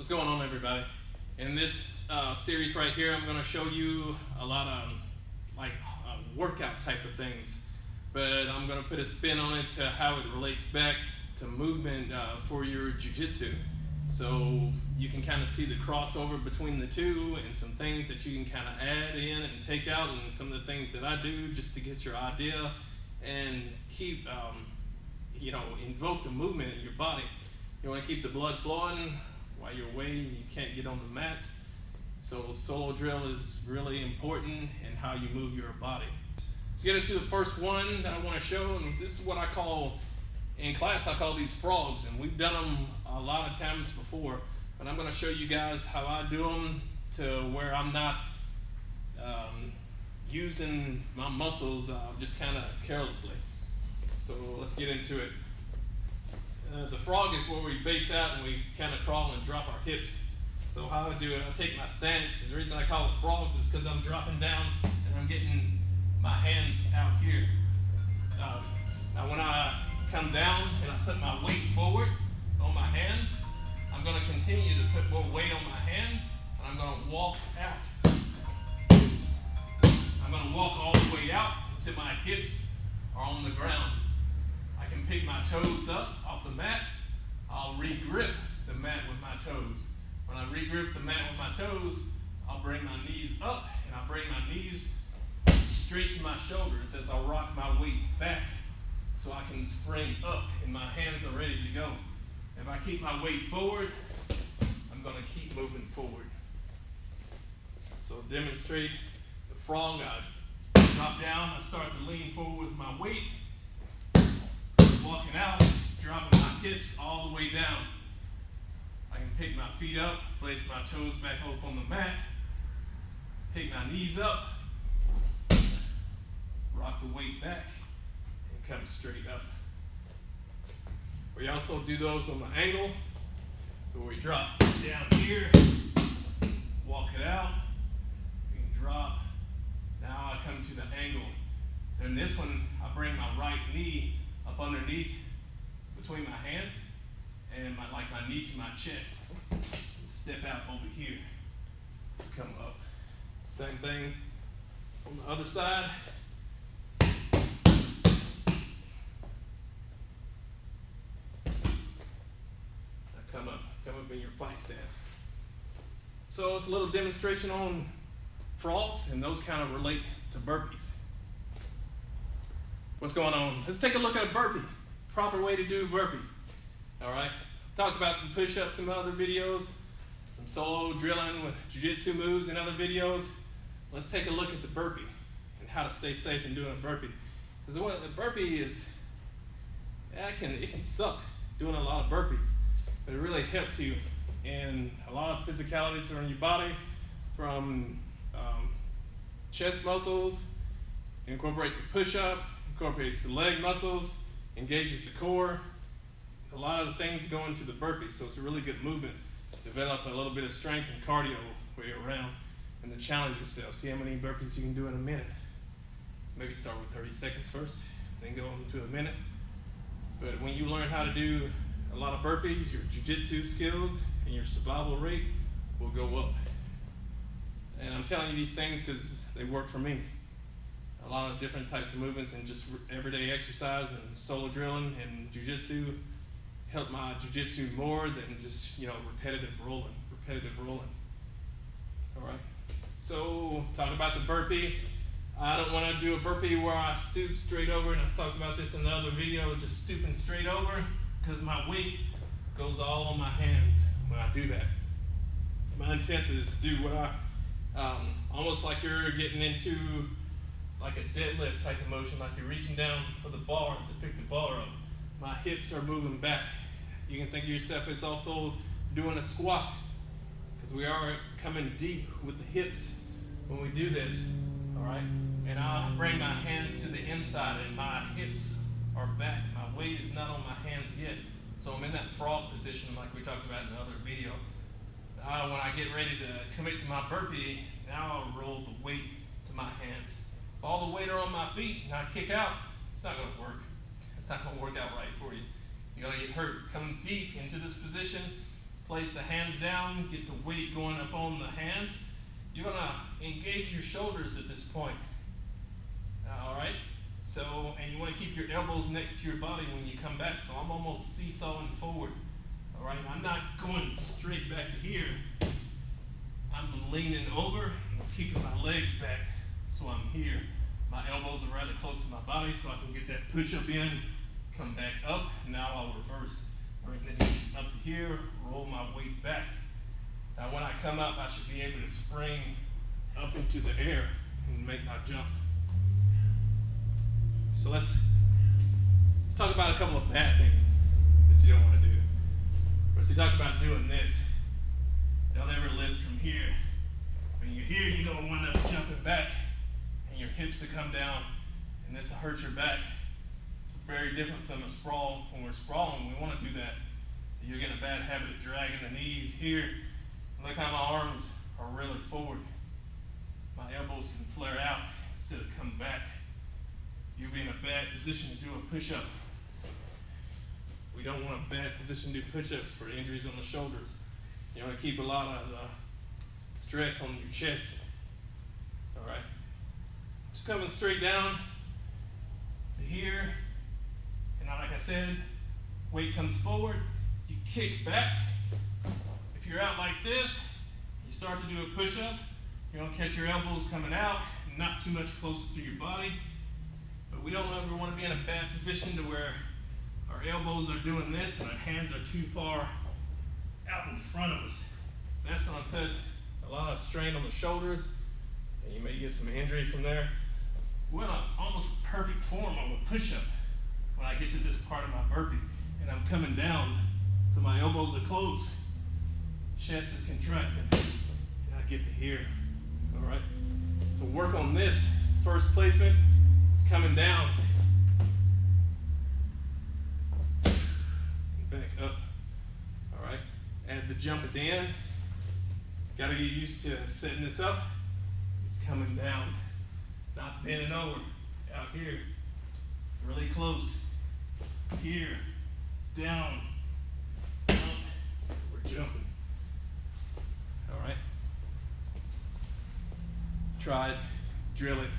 going on, everybody? In this series right here, I'm going to show you a lot of workout type of things, but I'm going to put a spin on it to how it relates back to movement for your jiu-jitsu. So you can kind of see the crossover between the two and some things that you can kind of add in and take out, and some of the things that I do just to get your idea and keep, invoke the movement in your body. You want to keep the blood flowing while you're weighing, you can't get on the mat. So solo drill is really important in how you move your body. Let's get into the first one that I want to show, and this is what I call, in class I call these frogs, and we've done them a lot of times before, but I'm going to show you guys how I do them to where I'm not using my muscles just kind of carelessly. So let's get into it. The frog is where we base out and we kind of crawl and drop our hips. So how I do it, I take my stance, and the reason I call it frogs is because I'm dropping down and I'm getting my hands out here. Now when I come down and I put my weight forward on my hands, I'm going to continue to put more weight on my hands, and I'm going to walk out. I'm going to walk all the way out until my hips are on the ground. I can pick my toes up off the mat. I'll re-grip the mat with my toes. When I re-grip the mat with my toes, I'll bring my knees up, and I'll bring my knees straight to my shoulders as I rock my weight back so I can spring up and my hands are ready to go. If I keep my weight forward, I'm going to keep moving forward. So demonstrate the frog. I drop down, I start to lean forward with my weight. Walking out, dropping my hips all the way down. I can pick my feet up, place my toes back up on the mat, pick my knees up, rock the weight back, and come straight up. We also do those on the angle, so we drop down here, walk it out, we can drop. Now I come to the angle. Then this one, I bring my right knee up underneath between my hands and my knee to my chest. Step out over here, come up. Same thing on the other side. Come up in your fight stance. So it's a little demonstration on frogs, and those kind of relate to burpees. What's going on? Let's take a look at a burpee. Proper way to do a burpee. All right. Talked about some push-ups in my other videos, some solo drilling with jiu-jitsu moves in other videos. Let's take a look at the burpee and how to stay safe in doing a burpee. Because what the burpee is, it can suck doing a lot of burpees, but it really helps you in a lot of physicalities around your body, from chest muscles, incorporates the push-up, incorporates the leg muscles, engages the core. A lot of the things go into the burpee, so it's a really good movement. Develop a little bit of strength and cardio while you're around, and then challenge yourself. See how many burpees you can do in a minute. Maybe start with 30 seconds first, then go on to a minute. But when you learn how to do a lot of burpees, your jiu-jitsu skills and your survival rate will go up. And I'm telling you these things because they work for me. A lot of different types of movements and just everyday exercise and solo drilling and jiu-jitsu help my jiu-jitsu more than just, repetitive rolling. All right. So talk about the burpee. I don't want to do a burpee where I stoop straight over, and I've talked about this in the other video, just stooping straight over, because my weight goes all on my hands when I do that. My intent is to do what almost like you're getting into like a deadlift type of motion, like you're reaching down for the bar to pick the bar up. My hips are moving back. You can think of yourself as also doing a squat, because we are coming deep with the hips when we do this, all right? And I'll bring my hands to the inside, and my hips are back. My weight is not on my hands yet, so I'm in that frog position like we talked about in the other video. When I get ready to commit to my burpee, now I'll roll the weight to my hands. If all the weight are on my feet and I kick out, it's not going to work. It's not going to work out right for you. You're going to get hurt. Come deep into this position, place the hands down, get the weight going up on the hands. You're gonna engage your shoulders at this point. All right? So, and you wanna keep your elbows next to your body when you come back. So I'm almost seesawing forward. All right, I'm not going straight back to here. I'm leaning over and kicking my legs back so I'm here. My elbows are rather close to my body so I can get that push-up in, come back up. Now I'll reverse. Bring the knees up to here, roll my weight back. Now when I come up, I should be able to spring up into the air and make my jump. So let's talk about a couple of bad things that you don't want to do. First, we talk about doing this. Don't ever lift from here. When you're here, you're going to wind up jumping back, and your hips will come down, and this will hurt your back. It's very different from a sprawl. When we're sprawling, we want to do that. You're getting a bad habit of dragging the knees here. Look how my arms are really forward. My elbows can flare out instead of come back. You'll be in a bad position to do a push-up. We don't want a bad position to do push-ups for injuries on the shoulders. You want to keep a lot of stress on your chest. All right? Just coming straight down to here. And now, like I said, weight comes forward. You kick back. If you're out like this, you start to do a push-up. You're going to catch your elbows coming out, not too much closer to your body. But we don't ever want to be in a bad position to where our elbows are doing this and our hands are too far out in front of us. That's going to put a lot of strain on the shoulders, and you may get some injury from there. We're in an almost perfect form of a push-up when I get to this part of my burpee, and I'm coming down, so my elbows are closed, chest is contracting, and I get to here. All right. So work on this first placement. It's coming down. Back up. All right. Add the jump at the end. Got to get used to setting this up. It's coming down, not bending over. Out here, really close. Here, down, up. We're jumping. All right. Try it. Drill it.